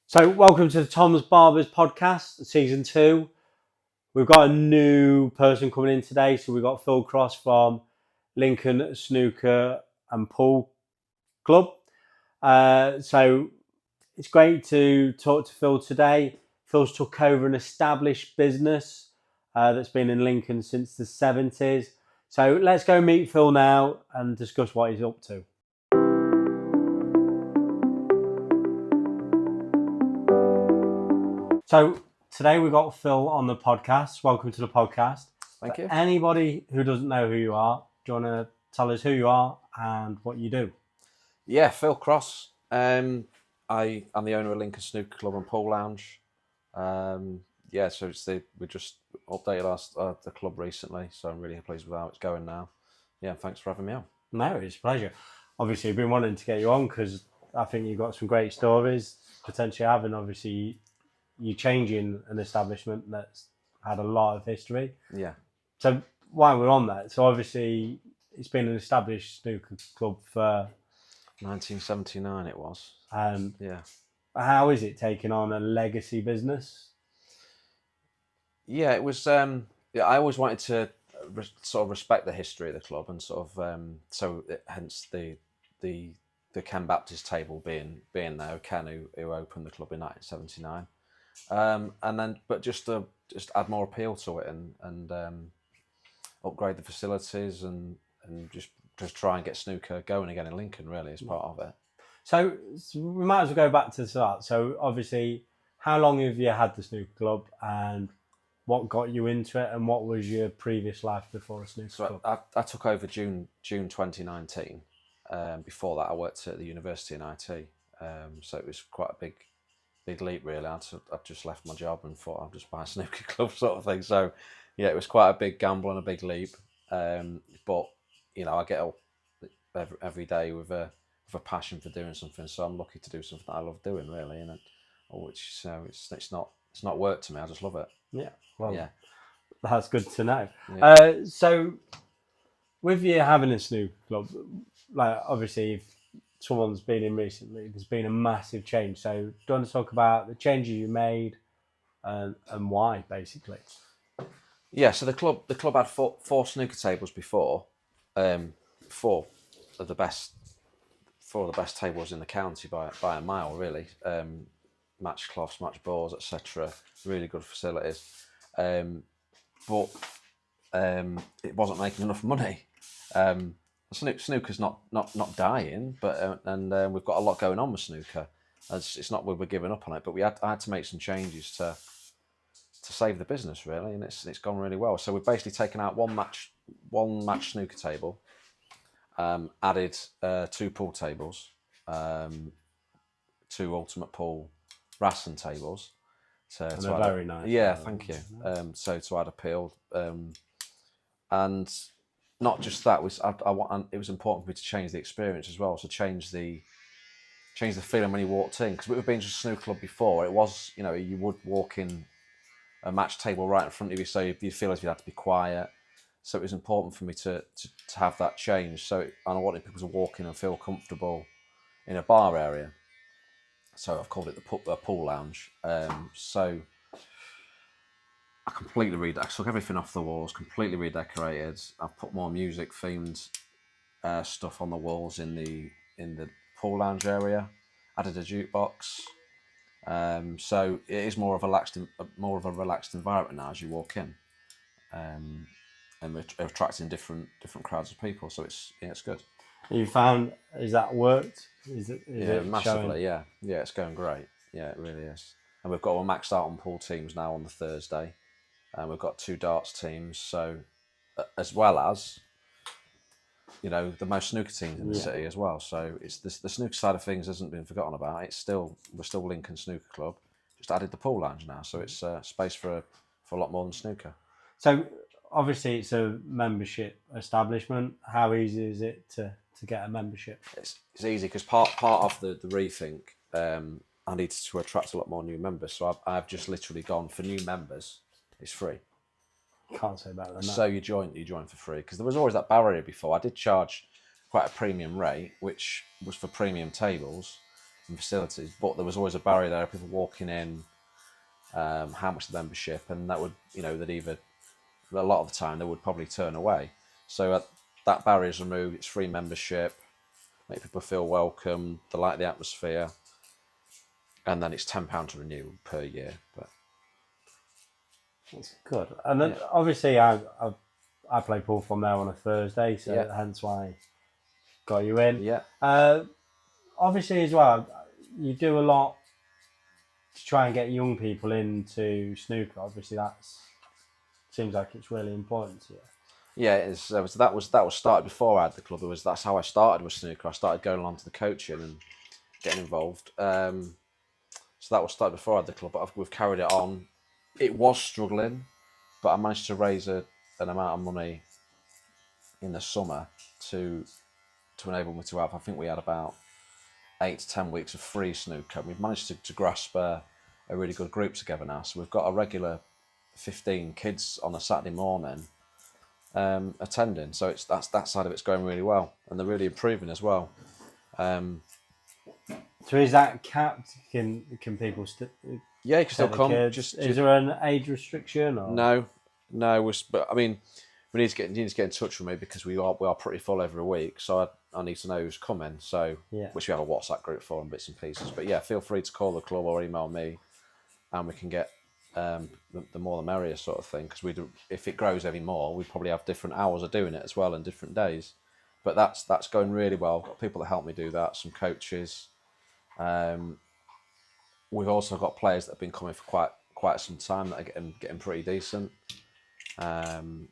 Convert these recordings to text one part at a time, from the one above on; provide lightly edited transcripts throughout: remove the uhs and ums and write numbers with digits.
So, welcome to the Tom's Barbers podcast, season 2. We've got a new person coming in today. So, we've got Phil Cross from Lincoln Snooker and Pool Club. So, it's great to talk to Phil today. Phil's took over an established business that's been in Lincoln since the 70s. So, let's go meet Phil now and discuss what he's up to. So today we got Phil on the podcast. Welcome to the podcast. Thank you. Anybody who doesn't know who you are, do you want to tell us who you are and what you do? Yeah, Phil Cross. I'm the owner of Lincoln Snooker Club and Pool Lounge. So we just updated the club recently, so I'm really pleased with how it's going now. Yeah, thanks for having me on. No, it's a pleasure. Obviously, I've been wanting to get you on because I think you've got some great stories, potentially having, obviously, you changing an establishment that's had a lot of history. Yeah. So while we're on that, so obviously it's been an established snooker club for 1979 it was. Yeah. How is it taking on a legacy business? Yeah, it was. I always wanted to sort of respect the history of the club and sort of hence the Ken Baptist table being there. Ken who opened the club in 1979. And then, but just add more appeal to it and upgrade the facilities and just try and get snooker going again in Lincoln. Really, as part of it. So we might as well go back to the start. So obviously, how long have you had the snooker club, and what got you into it, and what was your previous life before a snooker club? I took over June 2019. Before that, I worked at the university in IT. So it was quite a big leap, really. I'd just left my job and thought I'd just buy a snooker club sort of thing. So, yeah, it was quite a big gamble and a big leap. But I get up every day with a passion for doing something. So I'm lucky to do something that I love doing, really. And it's not work to me. I just love it. Yeah, well, yeah, that's good to know. Yeah. So with you having a snooker club, like obviously if someone's been in recently, there's been a massive change. So do you want to talk about the changes you made and why, basically? Yeah, so the club had four snooker tables before, four of the best tables in the county by a mile, really. Match cloths, match balls, etc. Really good facilities, but it wasn't making enough money. Snooker's not dying, but we've got a lot going on with snooker. It's not we're giving up on it, but I had to make some changes to save the business, really, and it's gone really well. So we've basically taken out one match snooker table, added 2 pool tables, 2 ultimate pool Rasson tables. So they're very nice. Yeah, thank you. So to add appeal, and not just that, it was important for me to change the experience as well. So change the feeling when you walked in, because we've been to a snooker club before. It was, you would walk in a match table right in front of you, so you'd feel as if you had to be quiet. So it was important for me to have that change. So I wanted people to walk in and feel comfortable in a bar area. So I've called it the pool lounge. So I I took everything off the walls, completely redecorated. I've put more music themed stuff on the walls in the pool lounge area. Added a jukebox. So it is more of a relaxed environment now as you walk in, and we're attracting different crowds of people. So it's good. You found, is that worked? Is it massively? Showing? Yeah, it's going great. Yeah, it really is. And we're maxed out on pool teams now on the Thursday, and we've got 2 darts teams. So as well as the most snooker teams in the city as well. So it's the snooker side of things hasn't been forgotten about. We're still Lincoln Snooker Club. Just added the pool lounge now, so it's space for a lot more than snooker. So obviously it's a membership establishment. How easy is it to get a membership? It's easy because part of the rethink, I needed to attract a lot more new members. So I've just literally gone for new members. It's free. Can't say better than that. So you join for free, because there was always that barrier before. I did charge quite a premium rate, which was for premium tables, and facilities, but there was always a barrier there, people walking in, how much the membership, and that would, that either, a lot of the time they would probably turn away. So that barrier is removed, it's free membership, make people feel welcome, they like the atmosphere, and then it's £10 to renew per year. But that's good. And then obviously I play pool from there on a Thursday, so hence why I got you in. Yeah. Obviously as well, you do a lot to try and get young people into snooker. Obviously seems like it's really important to you. Yeah, it is. So that was started before I had the club. That's how I started with snooker. I started going along to the coaching and getting involved. So that was started before I had the club, but we've carried it on. It was struggling, but I managed to raise an amount of money in the summer to enable me to have, I think we had about 8 to 10 weeks of free snooker. We've managed to grasp a really good group together now. So we've got a regular 15 kids on a Saturday morning attending. So that side of it's going really well, and they're really improving as well. So is that capped? Can people yeah, you can still come. Is there an age restriction? Or? No. But I mean, you need to get in touch with me, because we are pretty full every week. So I need to know who's coming. So which we have a WhatsApp group for and bits and pieces. But yeah, feel free to call the club or email me, and we can get the more the merrier sort of thing. Because if it grows any more, we probably have different hours of doing it as well and different days. But that's going really well. I've got people that help me do that, some coaches. We've also got players that have been coming for quite some time that are getting pretty decent. Young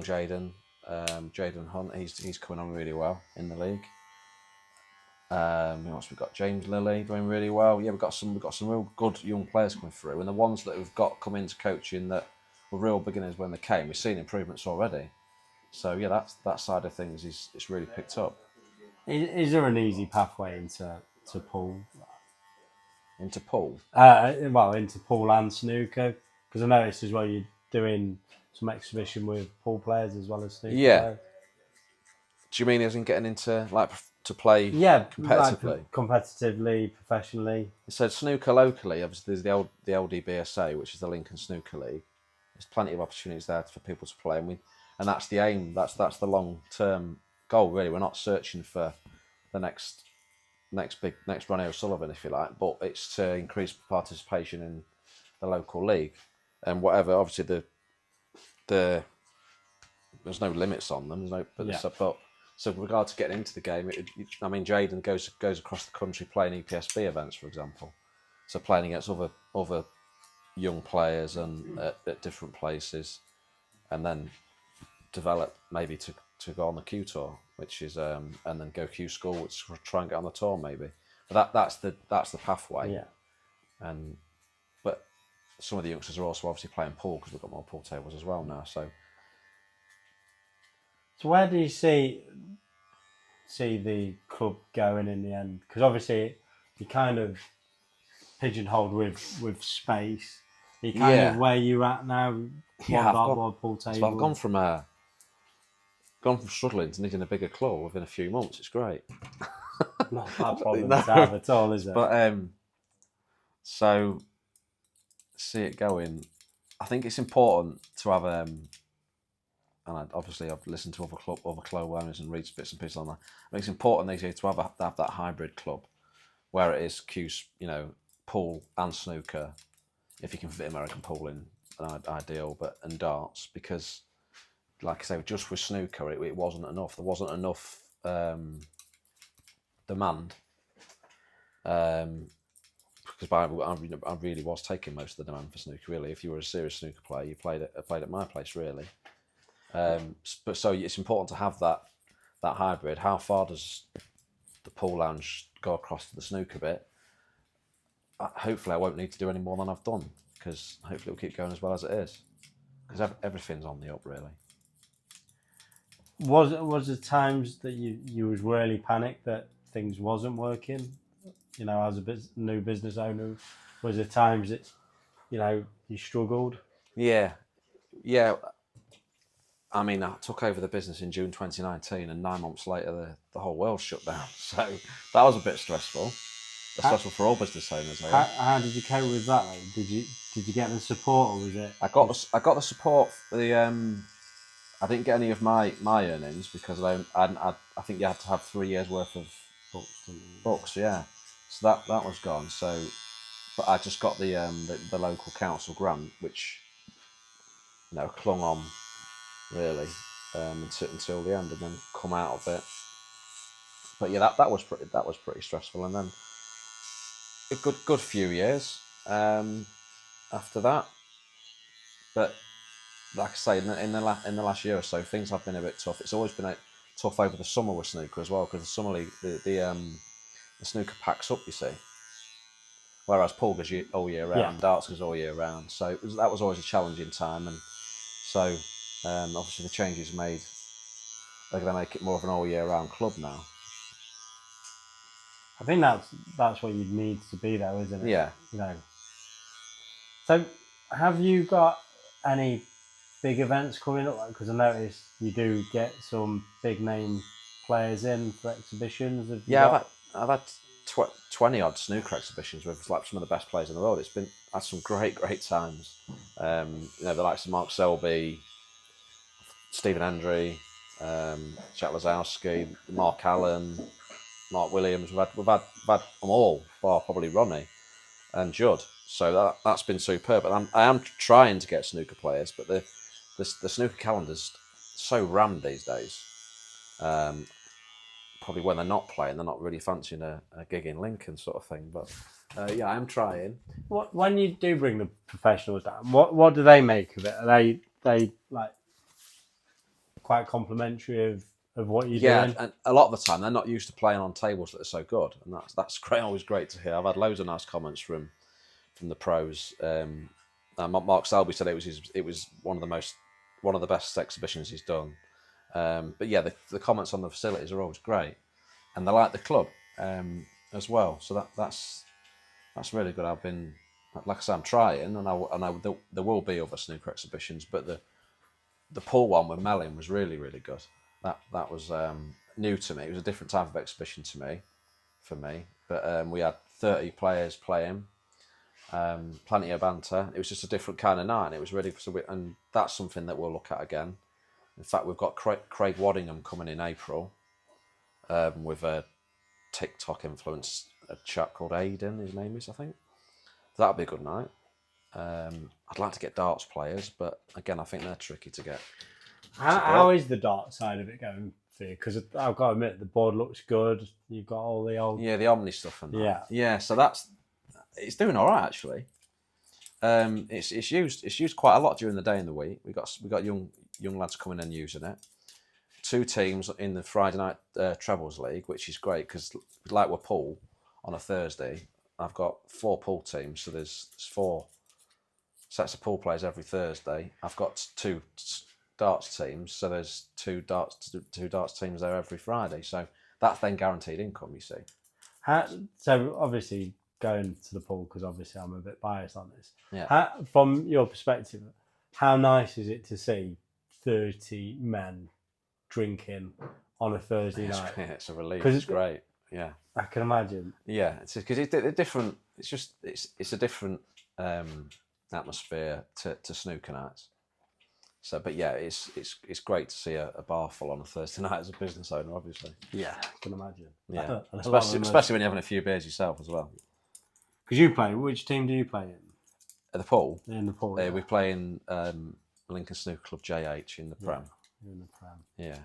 Jaden Hunt, he's coming on really well in the league. Who else? We've got James Lilly doing really well. Yeah, we've got some real good young players coming through, and the ones that we've got come into coaching that were real beginners when they came, we've seen improvements already. So yeah, that side of things it's really picked up. Is there an easy pathway into pool? Into pool? Into pool and snooker, because I noticed as well you're doing some exhibition with pool players as well as snooker players. Do you mean as in getting into to play competitively? Competitively, professionally. So snooker locally, obviously there's the LDBSA, which is the Lincoln Snooker League. There's plenty of opportunities there for people to play, and that's the aim. That's the long term goal, really. We're not searching for the next Ronnie O'Sullivan, if you like, but it's to increase participation in the local league, and whatever. Obviously, there's no limits on them. So with regard to getting into the game, Jaden goes across the country playing EPSB events, for example. So playing against other young players and at different places, and then develop maybe to go on the Q tour, which is and then go Q school, which try and get on the tour maybe. But that's the pathway. Yeah. But some of the youngsters are also obviously playing pool, because we've got more pool tables as well now. So where do you see the club going in the end? Because obviously you kind of pigeonholed with space. You kind of where you're at now. Pool table. So I've gone from struggling to needing a bigger club within a few months. It's great. Not a bad problem to have at all, is it? But so see it going. I think it's important to have and obviously I've listened to other club owners and read bits and pieces on that. I think it's important these days to have that hybrid club where it is pool and snooker, if you can fit American pool in, ideal, and darts, because like I say, just with snooker it wasn't enough. There wasn't enough demand, because I really was taking most of the demand for snooker. Really, if you were a serious snooker player, you played at my place, really. But so it's important to have that hybrid. How far does the pool lounge go across to the snooker bit? Hopefully I won't need to do any more than I've done, because hopefully it'll keep going as well as it is, because everything's on the up, really. Was there times that you was really panicked that things wasn't working, as a new business owner? Was there times that you struggled? Yeah I mean, I took over the business in June 2019, and 9 months later, the whole world shut down. So that was a bit stressful. It's stressful for all business owners. How did you cope with that? Though? Did you get the support, or was it? I got the support. I didn't get any of my earnings because I think you had to have 3 years worth of books. Yeah, so that was gone. So, but I just got the local council grant, which clung on really until the end, and then come out of it. But yeah, that was pretty stressful, and then a good few years after that. But like I say, in the last year or so, things have been a bit tough. It's always been tough over the summer with snooker as well, because the summer league, the snooker packs up, you see. Whereas pool goes all year round, darts goes all year round. So that was always a challenging time, and so obviously the changes made, they're going to make it more of an all year round club now. I think that's what you need to be, though, isn't it? Yeah. So, have you got any big events coming up? Because I noticed you do get some big name players in for exhibitions. I've had 20 odd snooker exhibitions with like some of the best players in the world. It's been had some great times. The likes of Mark Selby, Stephen Hendry, Jack Lazowski, Mark Allen, Mark Williams. We've had them all, bar probably Ronnie and Judd. So that's been superb. And I am trying to get snooker players, but the snooker calendar's so rammed these days. Probably when they're not playing, they're not really fancying a gig in Lincoln sort of thing. But yeah, I'm trying. When you do bring the professionals down, what do they make of it? Are they like quite complimentary of what you're doing? Yeah, and a lot of the time they're not used to playing on tables that are so good, and that's great. Always great to hear. I've had loads of nice comments from the pros. Mark Selby said it was one of the best exhibitions he's done. But yeah, the comments on the facilities are always great, and they like the club as well. So that's really good. I've been, like I say, I'm trying, and there will be other snooker exhibitions, but the pool one with Mellin was really good. That was new to me. It was a different type of exhibition for me. But we had 30 players playing, plenty of banter. It was just a different kind of night, and it was really and that's something that we'll look at again. In fact, we've got Craig Waddingham coming in April with a TikTok influence, a chap called Aiden, his name is, I think. That'll be a good night. I'd like to get darts players, but again, I think they're tricky to get. How is the dart side of it going for you? Because I've got to admit, the board looks good. You've got all the old... Yeah, the Omni stuff and that. Yeah. So it's doing all right, actually. It's used quite a lot during the day and the week. We got young lads coming and using it. 2 teams in the Friday night trebles league, which is great because like we're pool on a Thursday, I've got 4 pool teams, so there's 4 sets of pool players every Thursday. I've got 2 darts teams, so there's 2 darts teams there every Friday. So that's then guaranteed income, you see. So obviously going to the pool, because obviously I'm a bit biased on this. Yeah. From your perspective, how nice is it to see 30 men drinking on a Thursday night? Yeah, it's a relief. It's great. Yeah, I can imagine. Yeah, it's because it's a different. It's a different atmosphere to snooker nights. So, but yeah, it's great to see a bar full on a Thursday night as a business owner, obviously. Yeah, I can imagine. Yeah, especially when you're having a few beers yourself as well. Because you play, which team do you play in? At the pool? In the pool, yeah. We play in Lincoln Snooker Club JH in the Prem. Yeah, in the Prem. Yeah.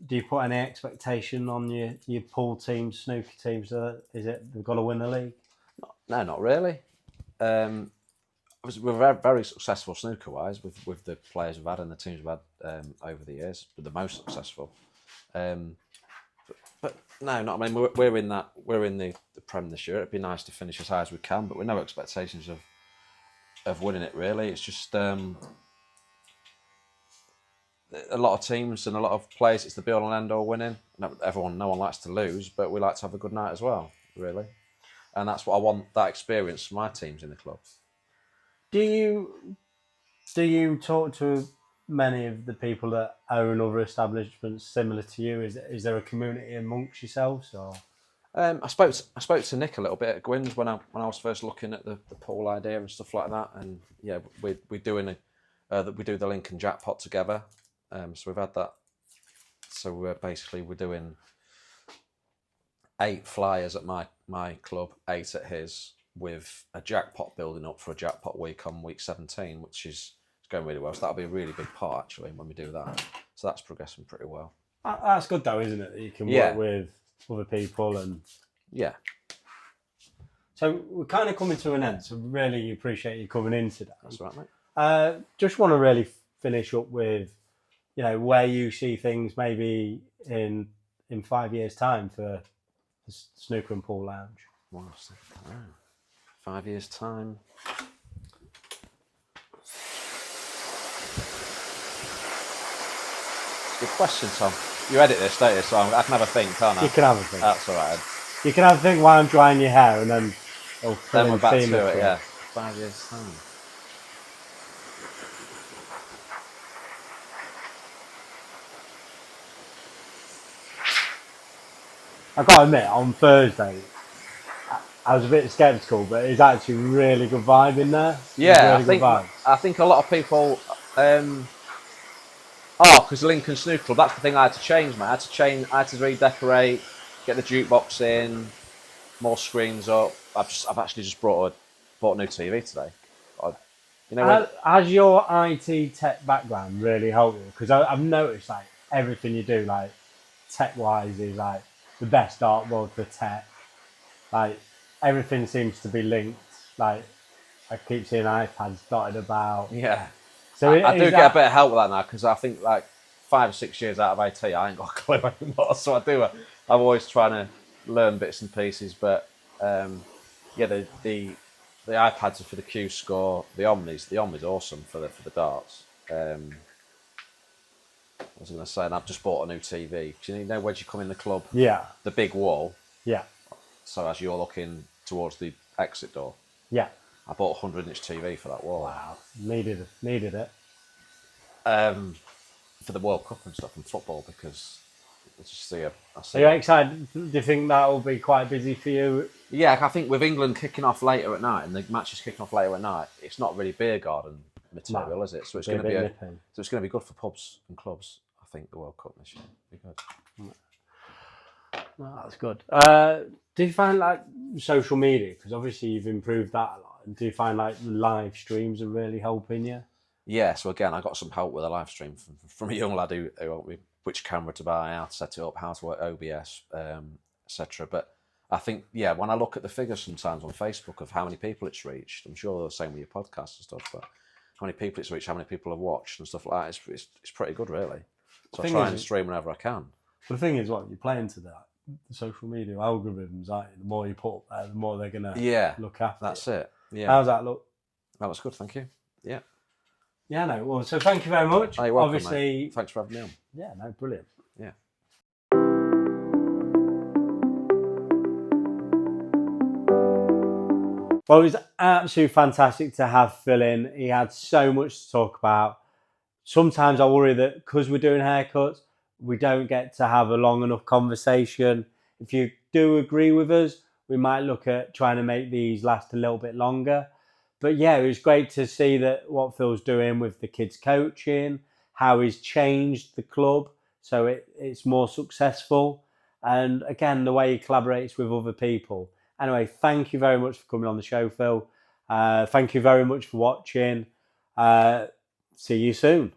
Do you put any expectation on your pool teams, snooker teams? Is it they've got to win the league? No, not really. We're very, very successful snooker-wise with the players we've had and the teams we've had over the years. We're the most successful. But no, not. I mean, we're in the Prem this year. It'd be nice to finish as high as we can, but with no expectations of winning it. Really, it's just a lot of teams and a lot of players. It's the be all and end all winning. No one likes to lose, but we like to have a good night as well. Really, and that's what I want. That experience for my teams in the club. Do you Do you talk to many of the people that own other establishments similar to you? Is there a community amongst yourselves, or? I spoke to Nick a little bit at Gwyn's when I was first looking at the pool idea and stuff like that, and yeah, we're doing we do the Lincoln jackpot together. So we've had that. So we're doing 8 flyers at my club, 8 at his, with a jackpot building up for a jackpot week on week 17, which is going really well. So that'll be a really big part actually when we do that. So that's progressing pretty well. That's good though, isn't it? That you can work with other people and So we're kind of coming to an end. So really appreciate you coming in today. That's right, mate. Just want to really finish up with, where you see things maybe in 5 years' time for the Snooker and Pool Lounge. Wow, 5 years' time. Good question, Tom. You edit this, don't you? So I can have a think, can't I? You can have a think. That's all right. You can have a think while I'm drying your hair, and then we're back to it. Yeah, 5 years' time. I've got to admit, on Thursday, I was a bit sceptical, but it's actually really good vibe in there. Yeah, really I think a lot of people. Because Lincoln Snooker Club, that's the thing I had to change, mate. I had to redecorate, get the jukebox in, more screens up. I've actually just bought a new TV today. Has your IT tech background really helped you? Because I've noticed like everything you do, like tech wise, is like the best dartboard for tech. Like everything seems to be linked. Like I keep seeing iPads dotted about. Yeah. So I do get a bit of help with that now, because I think like 5 or 6 years out of IT, I ain't got a clue anymore. So I'm always trying to learn bits and pieces. But the iPads are for the Q score. The Omni's awesome for the darts. What was I going to say? And I've just bought a new TV. Do you know when you come in the club? Yeah. The big wall. Yeah. So as you're looking towards the exit door. Yeah. I bought a 100-inch TV for that wall. Wow, needed it. For the World Cup and stuff and football, because I just see. Are you excited? Do you think that will be quite busy for you? Yeah, I think with England kicking off later at night and the matches kicking off later at night, it's not really beer garden material, is it? So it's going to be good for pubs and clubs. I think the World Cup this year will be good. No, that's good. Do you find like social media, because obviously you've improved that a lot, and do you find like live streams are really helping you? Yeah, so again, I got some help with a live stream from a young lad who told me which camera to buy, how to set it up, how to work OBS, etc. But I think, when I look at the figures sometimes on Facebook of how many people it's reached, I'm sure they're the same with your podcast and stuff, but how many people it's reached, how many people have watched and stuff like that, it's pretty good, really. So I try and stream whenever I can. But the thing is, you play into that. The social media algorithms, aren't you? The more you put up there, the more they're going to look after that's it. Yeah. How's that look? That was good, thank you. Yeah. Yeah, no. Well, so thank you very much. Oh, you're welcome, obviously, mate. Thanks for having me on. Yeah, no, brilliant. Yeah. Well, it was absolutely fantastic to have Phil in. He had so much to talk about. Sometimes I worry that because we're doing haircuts, we don't get to have a long enough conversation. If you do agree with us, we might look at trying to make these last a little bit longer. But yeah, it was great to see that what Phil's doing with the kids coaching, how he's changed the club so it's more successful. And again, the way he collaborates with other people. Anyway, thank you very much for coming on the show, Phil. Thank you very much for watching. See you soon.